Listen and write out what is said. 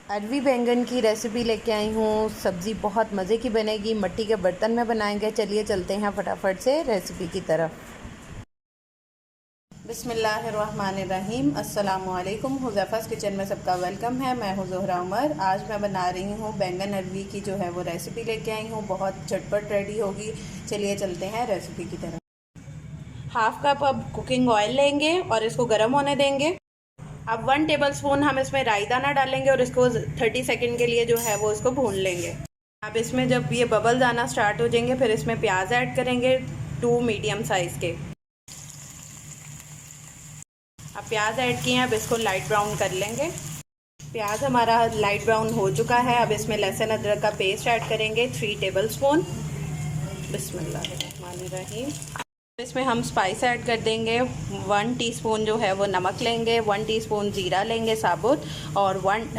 अरवी बैंगन की रेसिपी लेके आई हूँ। सब्ज़ी बहुत मज़े की बनेगी, मिट्टी के बर्तन में बनाएंगे। चलिए चलते हैं फटाफट से रेसिपी की तरफ। बिस्मिल्लाहिर्रहमानिर्रहीम। अस्सलामुअलैकुम। हुज़ैफ़ा's किचन में सबका वेलकम है। मैं हूँ ज़ोहरा उमर। आज मैं बना रही हूँ बैंगन अरवी की जो है वो रेसिपी लेके आई हूँ। बहुत झटपट रेडी होगी। चलिए चलते हैं रेसिपी की तरफ। हाफ़ कप अब कुकिंग ऑयल लेंगे और इसको गर्म होने देंगे। अब 1 टेबलस्पून हम इसमें राई दाना डालेंगे और इसको 30 सेकंड के लिए जो है वो इसको भून लेंगे। अब इसमें जब ये बबल्स आना स्टार्ट हो जाएंगे फिर इसमें प्याज ऐड करेंगे, 2 मीडियम साइज़ के। अब प्याज ऐड किए हैं, अब इसको लाइट ब्राउन कर लेंगे। प्याज हमारा लाइट ब्राउन हो चुका है। अब इसमें लहसुन अदरक का पेस्ट ऐड करेंगे, 3 टेबलस्पून। बिस्मिल्लाहिर्रहमानिर्रहीम। इसमें हम स्पाइस ऐड कर देंगे। 1 टीस्पून जो है वो नमक लेंगे, 1 टीस्पून ज़ीरा लेंगे साबुत, और 1